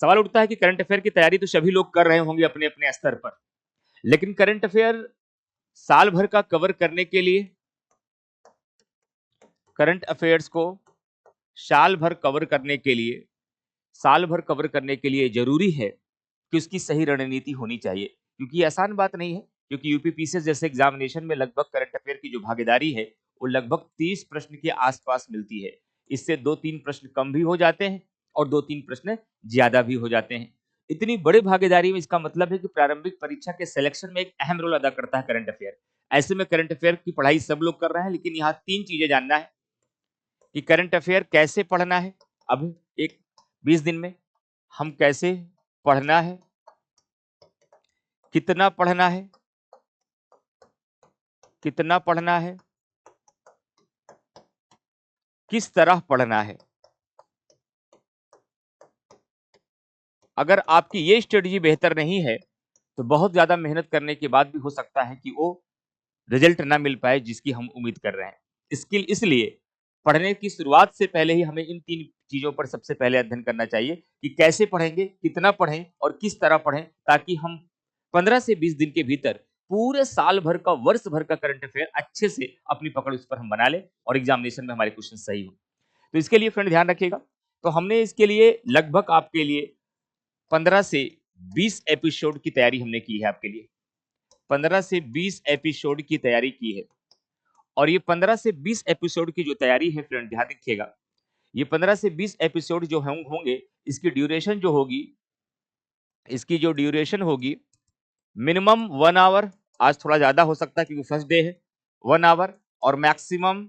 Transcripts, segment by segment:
सवाल उठता है कि करंट अफेयर की तैयारी तो सभी लोग कर रहे होंगे अपने अपने स्तर पर, लेकिन करंट अफेयर साल भर का कवर करने के लिए, करंट अफेयर्स को साल भर कवर करने के लिए, साल भर कवर करने के लिए जरूरी है कि उसकी सही रणनीति होनी चाहिए, क्योंकि ये आसान बात नहीं है। क्योंकि यूपीपीसीएस जैसे एग्जामिनेशन में लगभग करंट अफेयर की जो भागीदारी है वो लगभग 30 प्रश्न के आसपास मिलती है। इससे 2-3 प्रश्न कम भी हो जाते हैं और 2-3 प्रश्न ज्यादा भी हो जाते हैं। इतनी बड़ी भागीदारी में इसका मतलब है कि प्रारंभिक परीक्षा के सिलेक्शन में एक अहम रोल अदा करता है करंट अफेयर। ऐसे में करंट अफेयर की पढ़ाई सब लोग कर रहे हैं, लेकिन यहाँ 3 चीजें जानना है कि करंट अफेयर कैसे पढ़ना है। अब एक 20 दिन में हम कैसे पढ़ना है, कितना पढ़ना है, कितना पढ़ना है, किस तरह पढ़ना है। अगर आपकी ये स्ट्रेटजी बेहतर नहीं है तो बहुत ज्यादा मेहनत करने के बाद भी हो सकता है कि वो रिजल्ट ना मिल पाए जिसकी हम उम्मीद कर रहे हैं। इसलिए पढ़ने की शुरुआत से पहले ही हमें इन 3 चीजों पर सबसे पहले अध्ययन करना चाहिए कि कैसे पढ़ेंगे, कितना पढ़ें और किस तरह पढ़ें, ताकि हम 15 से 20 दिन के भीतर पूरे साल भर का, वर्ष भर का करंट अफेयर अच्छे से अपनी पकड़ उस पर हम बना लें और एग्जामिनेशन में हमारे क्वेश्चन सही हो। तो इसके लिए फ्रेंड ध्यान रखिएगा, तो हमने इसके लिए लगभग आपके लिए 15 से 20 एपिसोड की तैयारी हमने की है आपके लिए। 15 से 20 एपिसोड की तैयारी की है, और ये 15 से 20 एपिसोड की जो तैयारी है फ्रेंड ध्यान रखिएगा, ये 15 से 20 एपिसोड जो होंगे, इसकी ड्यूरेशन जो होगी, इसकी जो ड्यूरेशन होगी मिनिमम 1 आवर, आज थोड़ा ज्यादा हो सकता है क्योंकि फर्स्ट डे है, 1 आवर और मैक्सिमम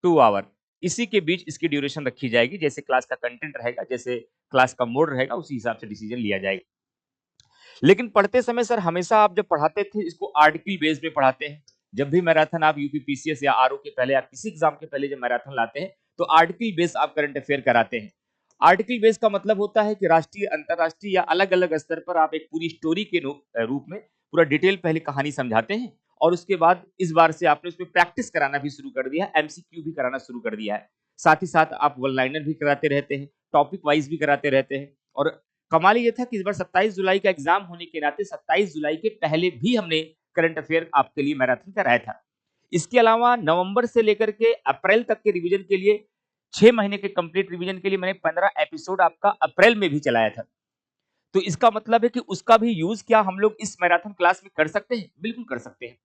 2 आवर, इसी के बीच इसकी ड्यूरेशन रखी जाएगी। जैसे क्लास का कंटेंट रहेगा, जैसे क्लास का मोड रहेगा, उसी हिसाब से डिसीजन लिया जाएगा। लेकिन पढ़ते समय सर हमेशा आप जब पढ़ाते थे इसको आर्टिकल बेस पे पढ़ाते हैं। जब भी मैराथन आप यूपीपीसीएस या आरओ के पहले, आप किसी एग्जाम के पहले जब मैराथन लाते हैं तो आर्टिकल बेस आप करंट अफेयर कराते हैं। आर्टिकल बेस का मतलब होता है कि राष्ट्रीय, अंतरराष्ट्रीय या अलग अलग स्तर पर आप एक पूरी स्टोरी के रूप में पूरा डिटेल पहले कहानी समझाते हैं, और उसके बाद इस बार से आपने उसमें प्रैक्टिस कराना भी शुरू कर दिया है, एमसीक्यू भी कराना शुरू कर दिया है। साथ ही साथ आप वन लाइनर भी कराते रहते हैं, टॉपिक वाइज भी कराते रहते हैं। और कमाल ये था कि इस बार 27 जुलाई का एग्जाम होने के नाते 27 जुलाई के पहले भी हमने करंट अफेयर आपके लिए मैराथन कराया था। इसके अलावा नवंबर से लेकर के अप्रैल तक के रिवीजन के लिए, 6 महीने के कंप्लीट रिवीजन के लिए मैंने 15 एपिसोड आपका अप्रैल में भी चलाया था। तो इसका मतलब है कि उसका भी यूज क्या हम लोग इस मैराथन क्लास में कर सकते हैं? बिल्कुल कर सकते हैं।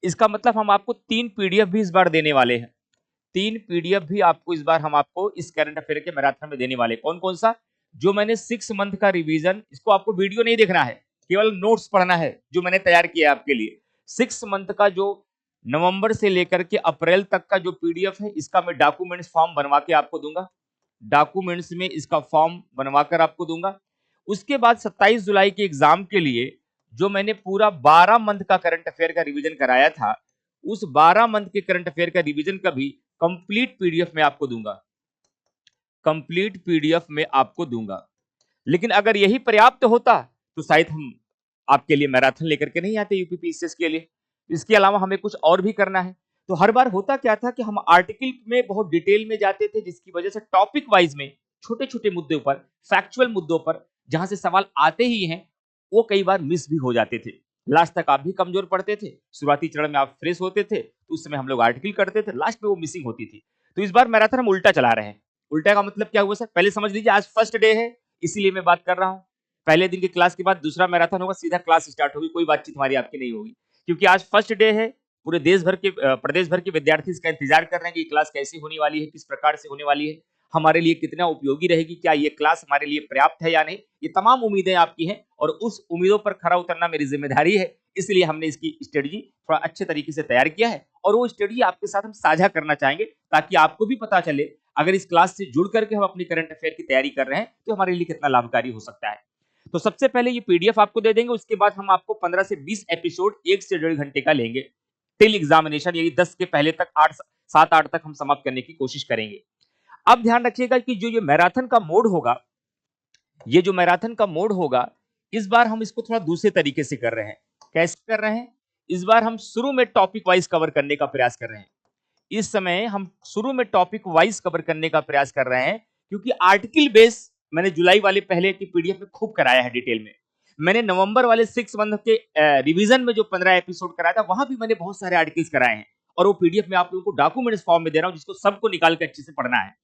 इसका मतलब हम आपको 3 पीडीएफ भी इस बार देने वाले हैं। 3 पीडीएफ भी आपको इस बार हम आपको इस करंट अफेयर के मैराथन में देने वाले। कौन कौन सा? जो मैंने 6 मंथ का रिवीजन, इसको आपको वीडियो नहीं देखना है, केवल नोट्स पढ़ना है जो मैंने तैयार किया है आपके लिए। 6 मंथ का जो नवंबर से लेकर के अप्रैल तक का जो पीडीएफ है, इसका मैं डॉक्यूमेंट्स फॉर्म बनवा के आपको दूंगा। डॉक्यूमेंट्स में इसका फॉर्म बनवाकर आपको दूंगा। उसके बाद 27 जुलाई के एग्जाम के लिए जो मैंने पूरा 12 मंथ का करंट अफेयर का रिवीजन कराया था, उस 12 मंथ के करंट अफेयर का रिवीजन का भी कंप्लीट पीडीएफ में आपको दूंगा, कंप्लीट पीडीएफ में आपको दूंगा। लेकिन अगर यही पर्याप्त होता तो शायद हम आपके लिए मैराथन लेकर के नहीं आते यूपीपीसीएस के लिए। इसके अलावा हमें कुछ और भी करना है। तो हर बार होता क्या था कि हम आर्टिकल में बहुत डिटेल में जाते थे, जिसकी वजह से टॉपिक वाइज में छोटे छोटे मुद्दों पर, फैक्चुअल मुद्दों पर जहां से सवाल आते ही हैं, वो कई बार मिस भी हो जाते थे। लास्ट तक आप भी कमजोर पड़ते थे, शुरुआती चरण में आप फ्रेश होते थे तो उस समय हम लोग आर्टिकल करते थे, लास्ट में वो मिसिंग होती थी। तो इस बार मैराथन हम उल्टा चला रहे हैं। उल्टा का मतलब क्या हुआ सर? पहले समझ लीजिए, आज फर्स्ट डे है इसीलिए मैं बात कर रहा हूं। पहले दिन की क्लास के बाद दूसरा मैराथन होगा, सीधा क्लास स्टार्ट होगी, कोई बातचीत हमारी आपकी नहीं होगी, क्योंकि आज फर्स्ट डे है। पूरे देश भर के, प्रदेश भर के विद्यार्थी इसका इंतजार कर रहे हैं कि क्लास कैसी होने वाली है, किस प्रकार से होने वाली है, हमारे लिए कितना उपयोगी रहेगी, क्या ये क्लास हमारे लिए पर्याप्त है या नहीं। ये तमाम उम्मीदें आपकी हैं और उस उम्मीदों पर खरा उतरना मेरी जिम्मेदारी है। इसलिए हमने इसकी स्ट्रेटजी थोड़ा अच्छे तरीके से तैयार किया है और वो स्ट्रेटजी आपके साथ हम साझा करना चाहेंगे, ताकि आपको भी पता चले अगर इस क्लास से जुड़ करके हम अपनी करंट अफेयर की तैयारी कर रहे हैं तो हमारे लिए कितना लाभकारी हो सकता है। तो सबसे पहले ये पीडीएफ आपको दे देंगे, उसके बाद हम आपको 15 से 20 एपिसोड 1 से 1.5 घंटे का लेंगे टिल एग्जामिनेशन, यही 10 के पहले तक 7-8 तक हम समाप्त करने की कोशिश करेंगे। अब ध्यान रखिएगा कि जो ये मैराथन का मोड होगा, ये जो मैराथन का मोड होगा, इस बार हम इसको थोड़ा दूसरे तरीके से कर रहे हैं। कैसे कर रहे हैं? इस बार हम शुरू में टॉपिक वाइज कवर करने का प्रयास कर रहे हैं। इस समय हम शुरू में टॉपिक वाइज कवर करने का प्रयास कर रहे हैं, क्योंकि आर्टिकल बेस मैंने जुलाई वाले पहले की पीडीएफ में खूब कराया है डिटेल में। मैंने नवंबर वाले 6 मंथ के रिवीजन में जो 15 एपिसोड कराया था वहां भी मैंने बहुत सारे आर्टिकल्स कराए हैं और वो पीडीएफ में आप लोगों को डॉक्यूमेंट्स फॉर्म में दे रहा हूं जिसको सबको निकाल के अच्छे से पढ़ना है।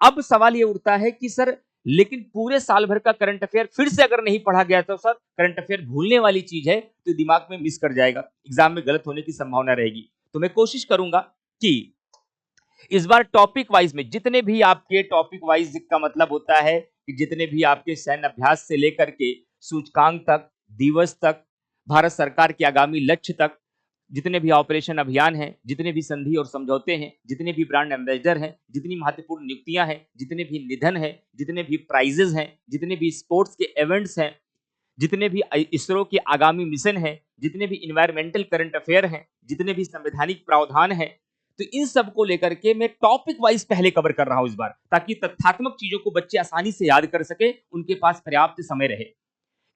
अब सवाल ये उठता है कि सर लेकिन पूरे साल भर का करंट अफेयर फिर से अगर नहीं पढ़ा गया तो सर करंट अफेयर भूलने वाली चीज है तो दिमाग में मिस कर जाएगा, एग्जाम में गलत होने की संभावना रहेगी। तो मैं कोशिश करूंगा कि इस बार टॉपिक वाइज में जितने भी आपके टॉपिक वाइज का मतलब होता है कि जितने भी आपके सैन्य अभ्यास से लेकर के सूचकांक तक, दिवस तक, भारत सरकार के आगामी लक्ष्य तक, जितने भी ऑपरेशन अभियान हैं, जितने भी संधि और समझौते हैं, जितने भी ब्रांड एम्बेसडर हैं, जितनी महत्वपूर्ण नियुक्तियां हैं, जितने भी निधन हैं, जितने भी प्राइजेस हैं, जितने भी स्पोर्ट्स के इवेंट्स हैं, जितने भी इसरो के आगामी मिशन हैं, जितने भी इन्वायरमेंटल करंट अफेयर हैं, जितने भी संवैधानिक प्रावधान हैं, तो इन सब को लेकर के मैं टॉपिक वाइज पहले कवर कर रहा हूं इस बार, ताकि तथ्यात्मक चीजों को बच्चे आसानी से याद कर सके, उनके पास पर्याप्त समय रहे।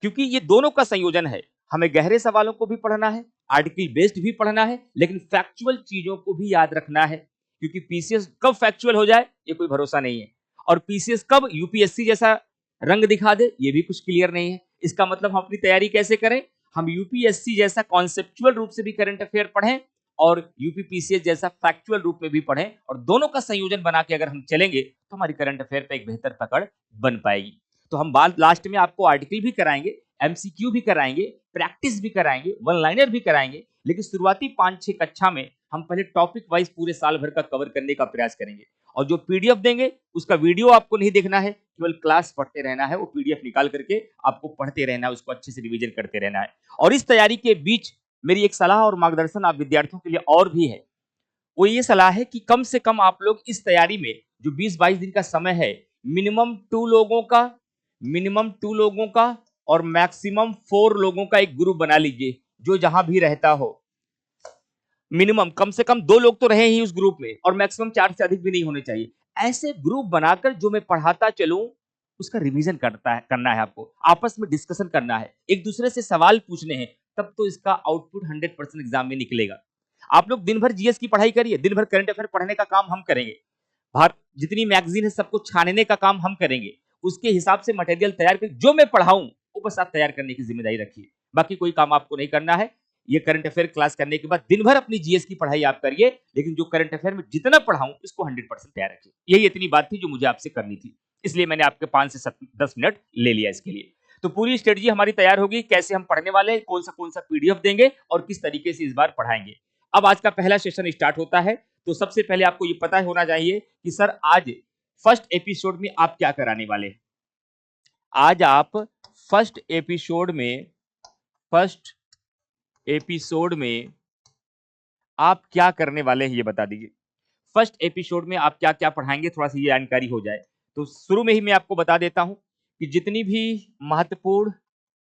क्योंकि ये दोनों का संयोजन है, हमें गहरे सवालों को भी पढ़ना है, आर्टिकल बेस्ड भी पढ़ना है, लेकिन फैक्चुअल चीजों को भी याद रखना है। क्योंकि पीसीएस कब फैक्चुअल हो जाए ये कोई भरोसा नहीं है, और पीसीएस कब यूपीएससी जैसा रंग दिखा दे ये भी कुछ क्लियर नहीं है। इसका मतलब हम अपनी तैयारी कैसे करें, हम यूपीएससी जैसा कॉन्सेप्चुअल रूप से भी करंट अफेयर पढ़ें और यूपीपीसीएस जैसा फैक्चुअल रूप में भी पढ़ें, और दोनों का संयोजन बना के अगर हम चलेंगे तो हमारी करंट अफेयर पे एक बेहतर पकड़ बन पाएगी। तो हम बाद लास्ट में आपको आर्टिकल भी कराएंगे, एमसीक्यू भी कराएंगे, प्रैक्टिस भी कराएंगे, वन लाइनर भी कराएंगे, लेकिन शुरुआती 5-6 कक्षा में हम पहले टॉपिक वाइज पूरे साल भर का कवर करने का प्रयास करेंगे। और जो पीडीएफ देंगे उसका वीडियो आपको नहीं देखना है, केवल क्लास पढ़ते रहना है, वो पीडीएफ निकाल करके आपको पढ़ते रहना है, उसको अच्छे से रिवीजन करते रहना है। और इस तैयारी के बीच मेरी एक सलाह और मार्गदर्शन आप विद्यार्थियों के लिए और भी है, वो ये सलाह है कि कम से कम आप लोग इस तैयारी में जो 20-22 दिन का समय है, मिनिमम 2 लोगों का और मैक्सिमम 4 लोगों का एक ग्रुप बना लीजिए, जो जहां भी रहता हो। मिनिमम कम से कम 2 लोग तो रहे ही उस ग्रुप में, और मैक्सिमम 4 से अधिक भी नहीं होने चाहिए। ऐसे ग्रुप बनाकर जो मैं पढ़ाता चलूं उसका रिवीजन करना है, आपको आपस में डिस्कशन करना है, एक दूसरे से सवाल पूछने हैं, तब तो इसका आउटपुट 100% एग्जाम में निकलेगा। आप लोग दिन भर जीएस की पढ़ाई करिए, दिन भर करंट अफेयर पढ़ने का काम हम करेंगे, बाहर जितनी मैगजीन है सबको छानने का काम हम करेंगे, उसके हिसाब से मटेरियल तैयार कर, जो मैं पढ़ाऊं वो बस आप तैयार करने की जिम्मेदारी रखिए, बाकी कोई काम आपको नहीं करना है। ये करंट अफेयर क्लास करने के बाद दिन भर अपनी जीएस की पढ़ाई आप करिए, लेकिन जो करंट अफेयर में जितना पढ़ाऊं इसको 100% तैयार रखिए। यही इतनी बात थी जो मुझे आपसे करनी थी, इसलिए मैंने आपके 5 से 10 मिनट ले लिया इसके लिए। तो पूरी स्ट्रेटजी हमारी तैयार होगी, कैसे हम पढ़ने वाले हैं, कौन सा पीडीएफ देंगे और किस तरीके से इस बार पढ़ाएंगे। अब आज का पहला सेशन स्टार्ट होता है, तो सबसे पहले आपको ये पता होना चाहिए कि सर आज फर्स्ट एपिसोड में आप क्या कराने वाले हैं। आज आप फर्स्ट एपिसोड में आप क्या करने वाले हैं ये बता दीजिए। फर्स्ट एपिसोड में आप क्या क्या पढ़ाएंगे, थोड़ा सी ये जानकारी हो जाए। तो शुरू में ही मैं आपको बता देता हूं कि जितनी भी महत्वपूर्ण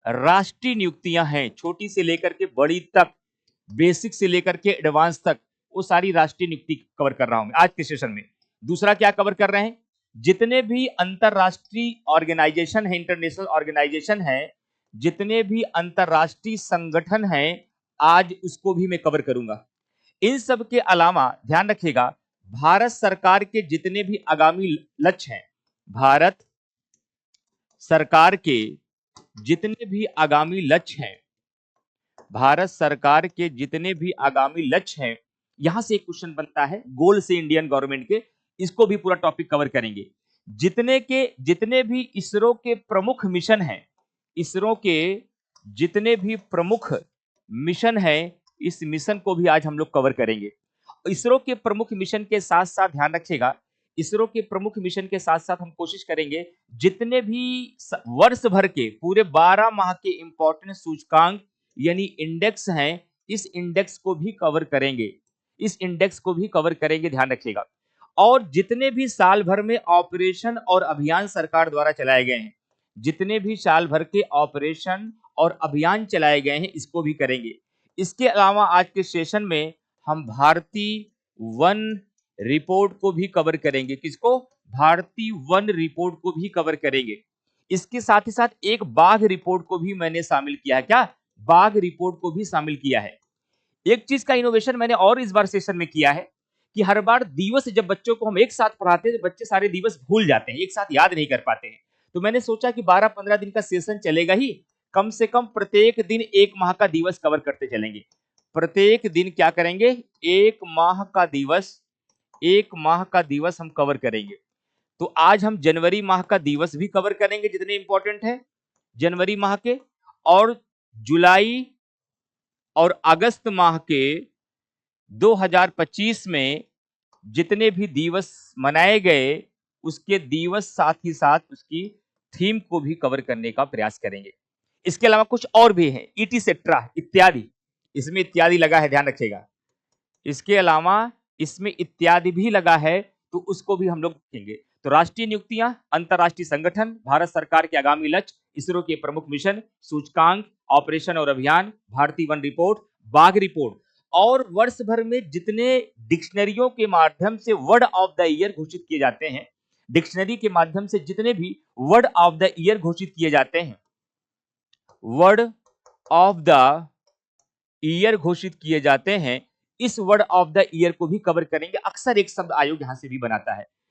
राष्ट्रीय नियुक्तियां हैं, छोटी से लेकर के बड़ी तक, बेसिक से लेकर के एडवांस तक, वो सारी राष्ट्रीय नियुक्ति कवर कर रहा हूं आज के सेशन में। दूसरा क्या कवर कर रहे हैं, जितने भी अंतरराष्ट्रीय ऑर्गेनाइजेशन है, इंटरनेशनल ऑर्गेनाइजेशन है, जितने भी अंतरराष्ट्रीय संगठन हैं, आज उसको भी मैं कवर करूंगा। इन सब के अलावा ध्यान रखिएगा, भारत सरकार के जितने भी आगामी लक्ष्य हैं, भारत सरकार के जितने भी आगामी लक्ष्य हैं, भारत सरकार के जितने भी आगामी लक्ष्य हैं, यहां से एक क्वेश्चन बनता है गोल से इंडियन गवर्नमेंट के, इसको भी पूरा टॉपिक कवर करेंगे। जितने भी इसरो के प्रमुख मिशन हैं, इसरो के जितने भी प्रमुख मिशन हैं, इस मिशन को भी आज हम लोग कवर करेंगे। इसरो के प्रमुख मिशन के साथ साथ ध्यान रखिएगा, इसरो के प्रमुख मिशन के साथ साथ हम कोशिश करेंगे जितने भी वर्ष भर के पूरे 12 माह के इंपॉर्टेंट सूचकांक यानी इंडेक्स हैं, इस इंडेक्स को भी कवर करेंगे, इस इंडेक्स को भी कवर करेंगे, ध्यान रखिएगा। और जितने भी साल भर में ऑपरेशन और अभियान सरकार द्वारा चलाए गए हैं, जितने भी साल भर के ऑपरेशन और अभियान चलाए गए हैं, इसको भी करेंगे। इसके अलावा आज के सेशन में हम भारतीय वन रिपोर्ट को भी कवर करेंगे। किसको? भारतीय वन रिपोर्ट को भी कवर करेंगे। इसके साथ ही साथ एक बाघ रिपोर्ट को भी मैंने शामिल किया है। क्या? बाघ रिपोर्ट को भी शामिल किया है। एक चीज का इनोवेशन मैंने और इस बार सेशन में किया है कि हर बार दिवस जब बच्चों को हम एक साथ पढ़ाते हैं तो बच्चे सारे दिवस भूल जाते हैं, एक साथ याद नहीं कर पाते हैं। तो मैंने सोचा कि 12-15 दिन का सेशन चलेगा ही, कम से कम प्रत्येक दिन 1 माह का दिवस कवर करते चलेंगे। प्रत्येक दिन क्या करेंगे? 1 माह का दिवस, 1 माह का दिवस हम कवर करेंगे। तो आज हम जनवरी माह का दिवस भी कवर करेंगे जितने इंपॉर्टेंट है जनवरी माह के, और जुलाई और अगस्त माह के 2025 में जितने भी दिवस मनाए गए, उसके दिवस साथ ही साथ उसकी थीम को भी कवर करने का प्रयास करेंगे। इसके अलावा कुछ और भी है, इटीसेट्रा इत्यादि, इसमें इत्यादि लगा है, ध्यान रखिएगा। इसके अलावा इसमें इत्यादि भी लगा है, तो उसको भी हम लोग देखेंगे। तो राष्ट्रीय नियुक्तियां, अंतरराष्ट्रीय संगठन, भारत सरकार के आगामी लक्ष्य, इसरो के प्रमुख मिशन, सूचकांक, ऑपरेशन और अभियान, भारतीय वन रिपोर्ट, बाघ रिपोर्ट, और वर्ष भर में जितने डिक्शनरियों के माध्यम से वर्ड ऑफ द ईयर घोषित किए जाते हैं, डिक्शनरी के माध्यम से जितने भी वर्ड ऑफ द ईयर घोषित किए जाते हैं, वर्ड ऑफ द ईयर घोषित किए जाते हैं, इस वर्ड ऑफ द ईयर को भी कवर करेंगे। अक्सर एक शब्द आयोग यहां से भी बनाता है,